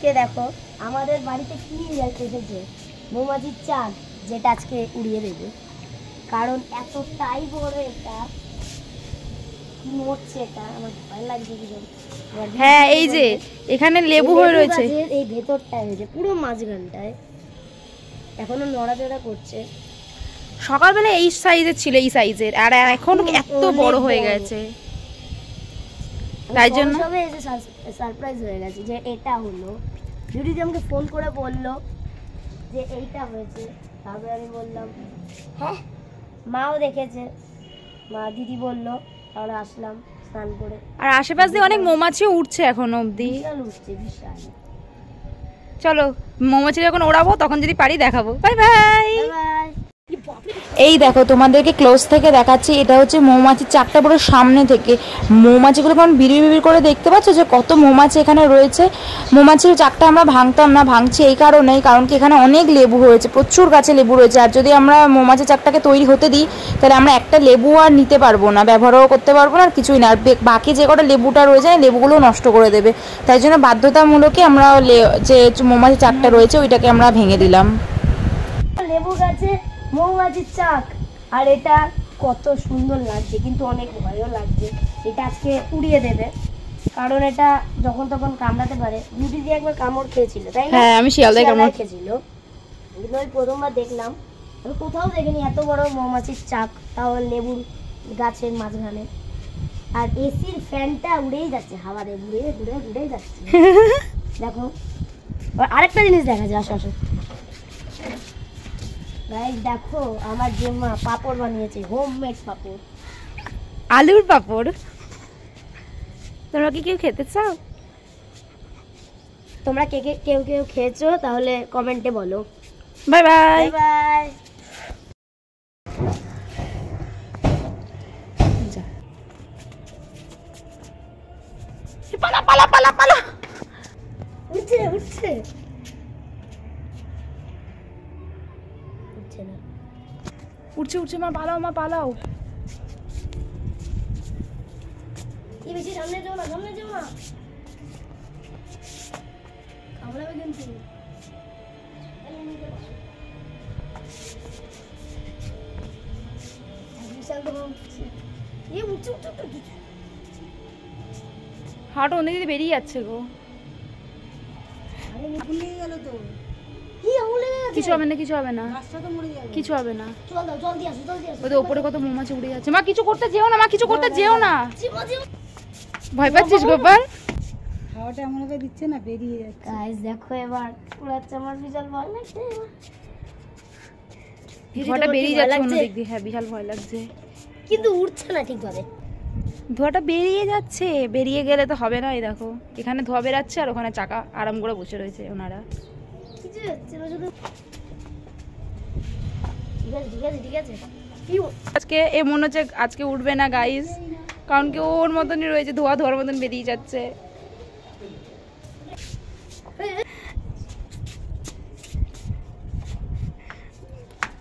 আজকে দেখো আমাদের বাড়িতে কি এসেছে, মৌমাছির চাক, যেটা আজকে উড়িয়ে দেবে। কারণ এতটাই বড় এটা, কি মরছে এটা, আমার ভয় লাগছে কি। হ্যাঁ এই যে এখানে লেবু হয়ে রয়েছে, এই ভেতরটায় হয়েছে পুরো মাঝখানটায়, এখনো নড়াচড়া করছে। সকালবেলা এই সাইজের ছিল, এই সাইজের, আর এখন এত বড় হয়ে গেছে। তাই জন্য সবে এসে সারপ্রাইজ হয়ে গেছে যে এটা হলো। দিদি আমাকে ফোন করে বললো যে এইটা হয়েছে, তারপরে আমি বললাম হ্যাঁ, মাও দেখেছে, মা দিদি বললো, তাহলে আসলাম স্নান করে। আর আশেপাশ দিয়ে অনেক মৌমাছিও উঠছে এখনো অবধি, বিশাল উঠছে বিশাল। চলো মৌমাছি যখন ওড়াবো তখন যদি পারি দেখাবো। Bye bye. এই দেখো তোমাদেরকে ক্লোজ থেকে দেখাচ্ছি, এটা হচ্ছে মৌমাছির চাকটা পুরো সামনে থেকে। মৌমাছিগুলো কেমন বিড়ি বিড়ি করে দেখতে পাচ্ছ যে কত মৌমাছি এখানে রয়েছে। মৌমাছির চাকটা আমরা ভাঙতাম না, ভাঙছি এই কারণেই, কারণ কি এখানে অনেক লেবু হয়েছে, প্রচুর গাছে লেবু রয়েছে। আর যদি আমরা মৌমাছির চাকটাকে তৈরি হতে দিই তাহলে আমরা একটা লেবু আর নিতে পারবো না, ব্যবহারও করতে পারবো না, আর কিছুই না। আর বাকি যে কটা লেবুটা রয়েছে লেবুগুলো নষ্ট করে দেবে, তাই জন্য বাধ্যতামূলকই আমরা যে মৌমাছির চাকটা রয়েছে ওইটাকে আমরা ভেঙে দিলাম। লেবু গাছে মৌমাছির চাক, আর এটা কত সুন্দর লাগছে, কিন্তু অনেক ভয়ও লাগছে। এটা আজকে উড়িয়ে দেবে, কারণ এটা যখন তখন কামড়াতে পারে। বিউটি দিয়ে একবার কামড় খেয়েছিল, তাই না? হ্যাঁ, আমি শিয়ালদায় কামড় খেয়েছিল, কিন্তু আমি প্রথমবার দেখলাম। আমি কোথাও দেখিনি এত বড় মৌমাছির চাক, তাও লেবুর গাছের মাঝখানে। আর এসির ফ্যানটা উড়েই যাচ্ছে, হাওয়াতে ঘুরে ঘুরে ঘুরেই যাচ্ছে। দেখো আরেকটা জিনিস দেখা যায়, আসো আসো গাইস, দেখো আমার জেম্মা পাপড় বানিয়েছে, হোমমেড পাপড়, আলুর পাপড়। তোমরা কি কেউ খেতে চাও? তোমরা কে কে কেউ কেউ খেয়েছো তাহলে কমেন্টে বলো। Bye bye bye. পালা পালা পালা পালা। উঠছে উঠছে উঠছে না, উঠছে উঠছে, মা পালাও, মা পালাও। কি বেশি সামনে যাও না, সামনে যাও না, কামড়াবে কিন্তু। হাঁটো অনেক দিদি বেরিয়ে যাচ্ছে গো। কিছু হবে না, কিছু হবে না, কিছু হবে না। ওদের উপরে কত মৌমাছি উড়ে যাচ্ছে। মা কিছু করতে যেও না, মা কিছু করতে যেও না। ভয় পাচ্ছিস গোপাল? হাওয়াটা এমন ভাবে দিচ্ছে না, বেরিয়ে যাচ্ছে। গাইস দেখো এবার উড়াচ্ছে, আমার বিশাল ভয় লাগছে। ধোঁয়াটা বেরিয়ে যাচ্ছে অন্য দিক দিয়ে। হ্যাঁ বিশাল ভয় লাগছে, কিন্তু উঠছে না ঠিকভাবে। ধোঁয়াটা বেরিয়ে যাচ্ছে, বেরিয়ে গেলে তো হবে না। এই দেখো এখানে ধোঁয়া বেরাচ্ছে আর ওখানে চাকা আরাম করে বসে রয়েছে ওনারা। কিছু হচ্ছে না, শুধু ঠিক আছে ঠিক আছে ঠিক আছে। আজকে এ মনে হচ্ছে আজকে উঠবে না গাইস, কারণ কি ওর মতনই রয়েছে, ধোঁয়া ধোয়ার মতন বেরিয়ে যাচ্ছে।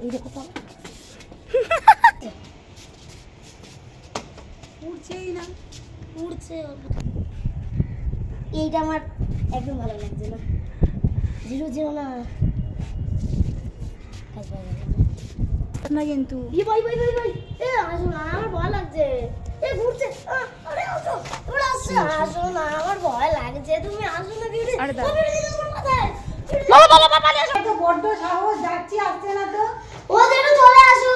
এই দেখো তো উঠছেই না, উড়ছে। এইটা আমার একদম ভালো লাগছে না, জিরো জিরো না না কিন্তু। ভাই ভাই ভাই ভাই, এ আসো না, আমার ভয় লাগছে। এ ঘুরছে, আরে আসো, তোমরা আসো, আসো না, আমার ভয় লাগছে, তুমি আসো না বিউটি। আরে দাঁড়া, বাবা বাবা বাবা আসো তো বড্ড সাহস, যাচ্ছি আসছে না তো। ও যেন চলে আসো।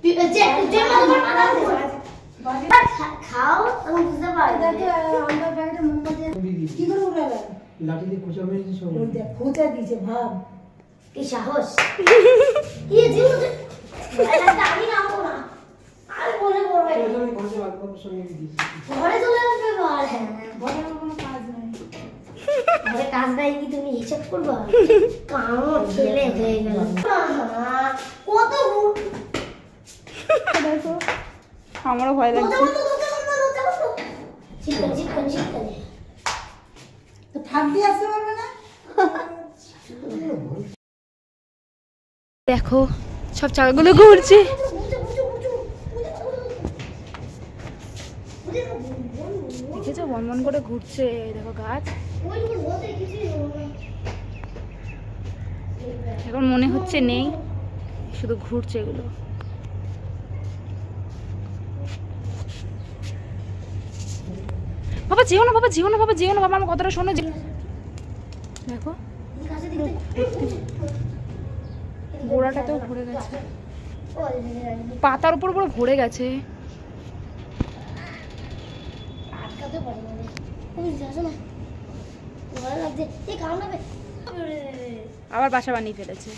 যে যে তোমার মাথা খাও, আমি বুঝতে পারি। আমরা ব্যাগটা মোমবাতি কি করে উড়ালে? লাঠি দিয়ে খোঁচা মেরেছে সব। ওই দেখ খোঁচা দিয়েছে, ভাব কি সাহস। কি জীবন আমি নামবো না, আর বলে পড়বে। আমি ঘরে বাগবাবু সঙ্গে দিয়েছি। ঘরে চলে আসবে ঘর। ঘরে কোনো কাজ নাই, ঘরে কাজ নাই কি তুমি হিসাব করবা? কামড় খেলে হয়ে গেল। কত দেখো আমারও ভয় লাগছে। চিৎকার চিৎকার চিৎকার। তো ফাঁক দিয়ে আসতে পারবে না। দেখো সব চাকাগুলো ঘুরছে। দেখেছো বনবন করে ঘুরছে, এই দেখো গাছ। এখন মনে হচ্ছে নেই, শুধু ঘুরছে এগুলো। বাবা যেও না, বাবা যেও না, বাবা যেও না, বাবা আমার কথাটা শোনো। দেখো গোড়াটাতেও ভরে গেছে, পাতার উপর পুরো ভরে গেছে। আবার বাসা বানিয়ে ফেলেছে।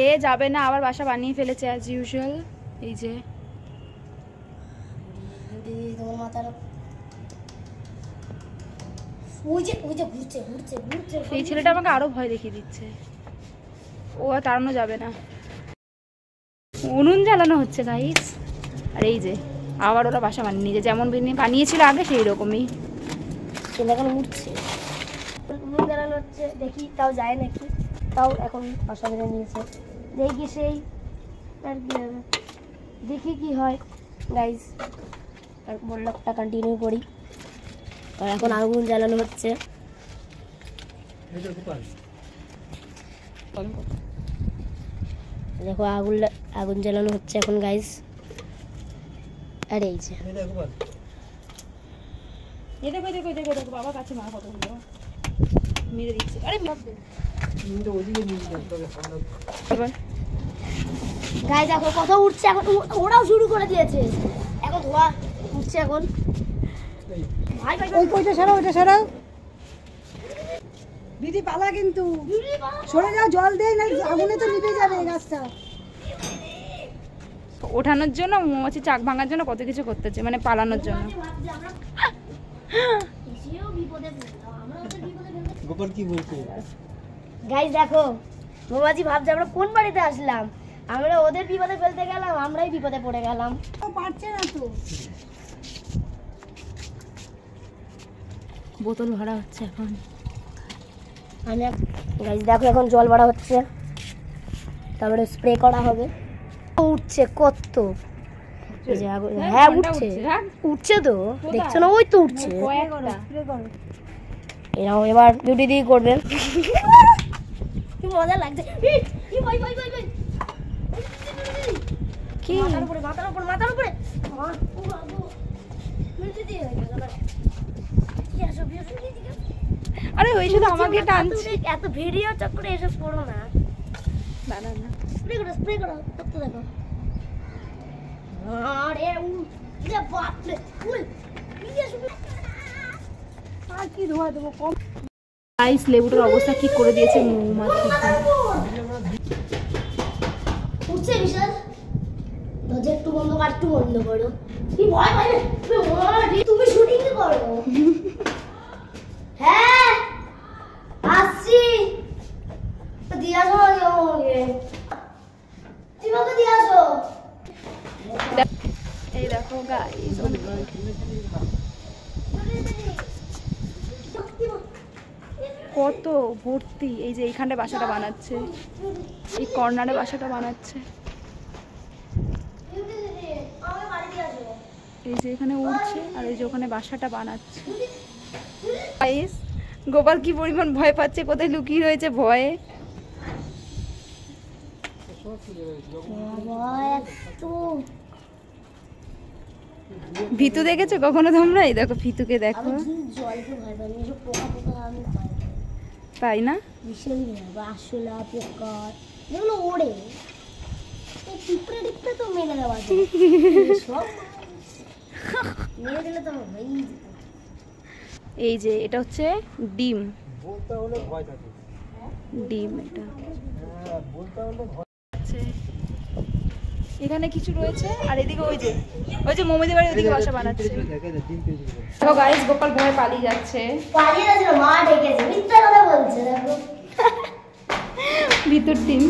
এ যাবে না, আবার বাসা বানিয়ে ফেলেছে অ্যাজ ইউজুয়াল। এই যে এই ছেলেটা আমাকে আরো ভয় দেখিয়ে দিচ্ছে। ও আর তাড়ানো যাবে না, উনুন জ্বালানো হচ্ছে গাইস। আর এই যে আবার ওরা বাসা বানিয়ে নিয়েছে, যেমন বানিয়েছিল আগে সেই রকমই। এখন উঠছে, উনুন জ্বালানো হচ্ছে, দেখি তাও যায় নাকি। তাও এখন বাসা বেঁধে নিয়েছে, দেখি সেই আর কি হবে, দেখি কি হয় গাইস। আর ব্লগটা কন্টিনিউ করি। আর এখন আগুন জ্বালানো হচ্ছে। দেখো আগুন জ্বালানো হচ্ছে এখন গাইস। আর এই যে দেখো দেখো দেখো দেখো বাবা কাছে মা কতগুলো মেরে দিচ্ছে। আরে গাইস দেখো কত উঠছে এখন, ওরাও শুরু করে দিয়েছে। এখন ধোয়া উঠছে এখন। ভাই ভাই ওই কইটা সরাও, ওইটা সরাও দিদি, পালা কিন্তু সরে যাও, জল দেই না আগুনে তো নিভে যাবে গাছটা। ওঠানোর জন্য মৌমাছি চাক ভাঙার জন্য কত কিছু করতেছে, মানে পালানোর জন্য। গোপাল কি বলছে? গাইস দেখো মৌমাছি ভাবছে আমরা কোন বাড়িতে আসলাম, আমরা ওদের বিপদে ফেলতে গেলাম, আমরাই বিপদে পড়ে গেলাম। পারছে না তো। বোতল ভরা হচ্ছে এখন। গাইস দেখো এখন জল ভরা হচ্ছে, তারপরে স্প্রে করা হবে। উঠছে কত, এই যে আগুন, হ্যাঁ উঠছে, উঠছে তো দেখছো না, ওই তো উঠছে। এরাও এবার ডিউটি দিয়ে করবেন। কি মজা লাগছে, কি মাথার উপরে মাথার উপরে মাথার উপরে। আরে ওই শুধু আমাকে টানছে। এত ভিডিও চক্করে এসব করো না, দাঁড়া না, স্প্রে করো করতে দেখো। আরে ইয়ে বাপ রে, ফুল আর কি ধোয়া দেবো কম। গাইস লেবুটার অবস্থা কি করে দিয়েছে মৌমাছি। উঠছে বিশাল, দরজা একটু বন্ধ কর, একটু বন্ধ করো। কি ভয় ভয়, তুমি শুটিং করো। হ্যাঁ আসছি, দিয়ে আসো আমাকে, তুমি আমাকে দিয়ে আসো। এই দেখো গাইস কত ভর্তি। এই যে এইখানটা বাসাটা বানাচ্ছে, এই কর্নারে বাসাটা বানাচ্ছে। এই যে এখানে উঠছে আর এই যে ওখানে বাসাটা বানাচ্ছে। গাইস গোপাল কি পরিমাণ ভয় পাচ্ছে, কোথায় লুকিয়ে রয়েছে ভয়ে। ভিতু দেখেছো কখনো তোমরা? এই দেখো ভিতুকে দেখো, তাই না? আসলা পোকা যেগুলো ওড়ে, পিঁপড়ে টিপড়ে তো মেরে দেওয়া যায়, মেরে দিলে তো হয়েই যেত। এই যে এটা হচ্ছে ডিম, বলতে হলে ভয় থাকে। ডিম এটা হ্যাঁ, বলতে হলে ভয়। এখানে কিছু রয়েছে আর এদিকে ওই যে মৌমাছি বাড়ি ওদিকে বাসা বানাচ্ছে। দেখো গাইস গোপাল ভয়ে পালিয়ে যাচ্ছে, পালিয়ে যাচ্ছে, মা ডেকেছে, মিথ্যা কথা বলছে দেখো। ভিতর ডিম।